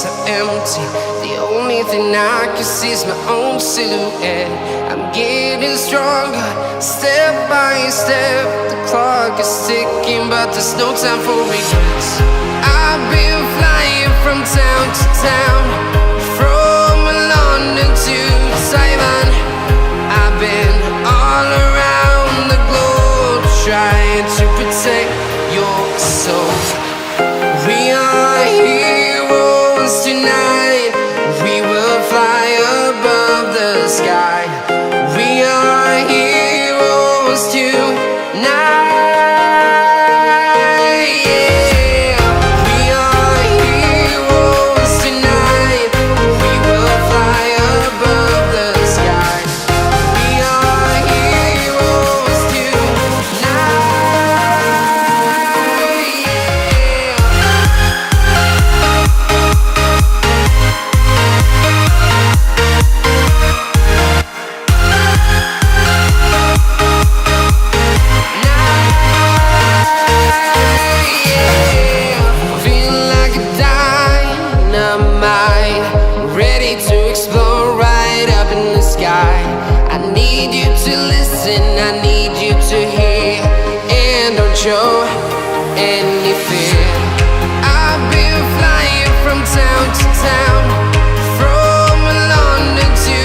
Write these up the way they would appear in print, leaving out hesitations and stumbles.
streets are empty. The only thing I can see is my own silhouette. I'm getting stronger, step by step. The clock is ticking, but there's no time for regrets. I've been flying from town to town, from London to Taiwan. I've been all around the globe, trying to protect your soul. We are heroes tonight. We will fly above the sky. We are heroes tonight. Show any fear. I've been flying from town to town, from London to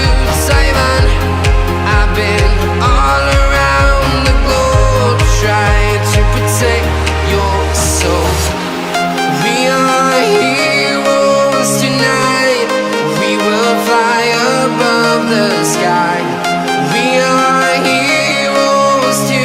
Taiwan. I've been all around the globe, trying to protect your soul. We are heroes tonight. We will fly above the sky. We are heroes tonight.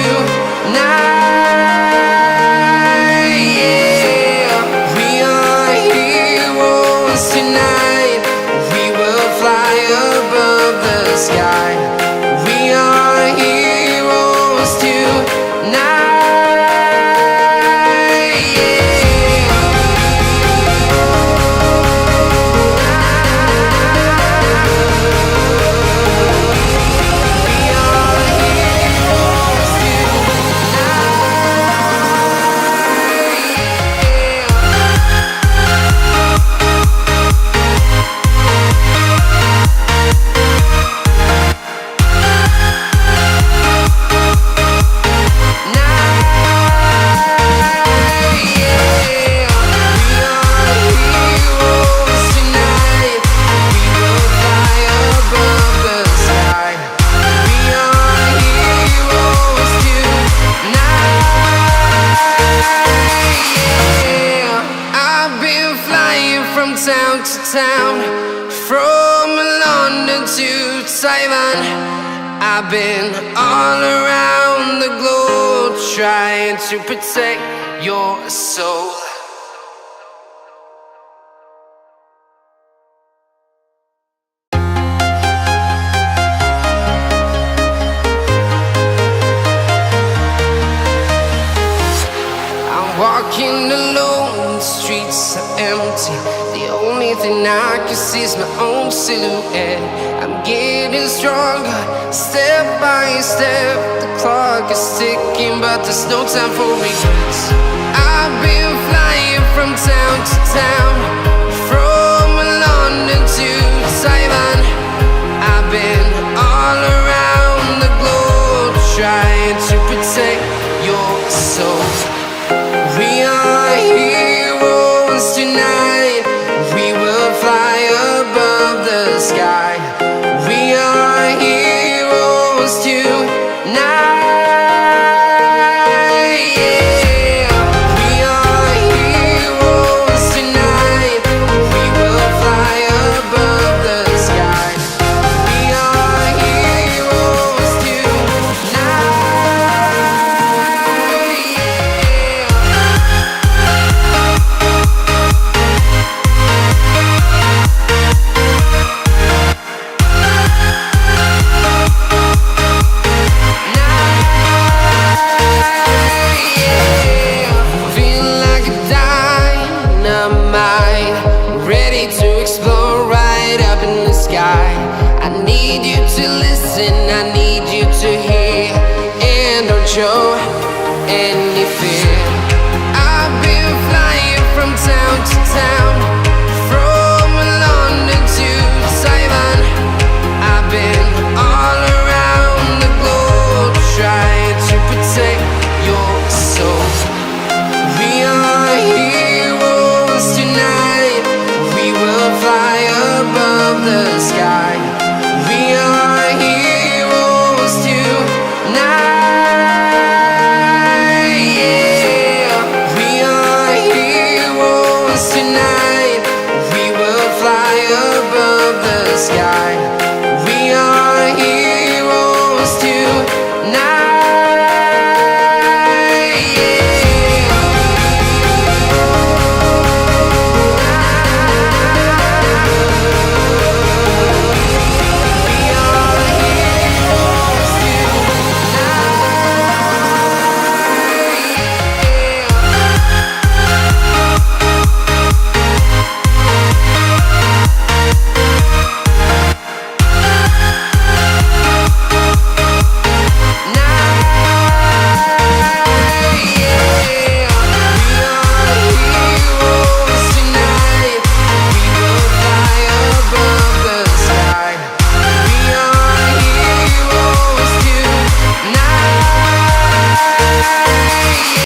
Sky. We are heroes tonight. Town to town, from London to Taiwan. I've been all around the globe, trying to protect your soul. I'm walking alone, the streets are empty. The only thing I can see is my own silhouette. I'm getting stronger, step by step. The clock is ticking, but there's no time for regrets. I've been flying from town to town, from London to Taiwan. I've been all around the globe, trying to protect your soul. We are heroes tonight. We will fly above the sky. We are heroes tonight. We are heroes tonight. We will fly above the sky. We are heroes tonight. I need you to listen, I need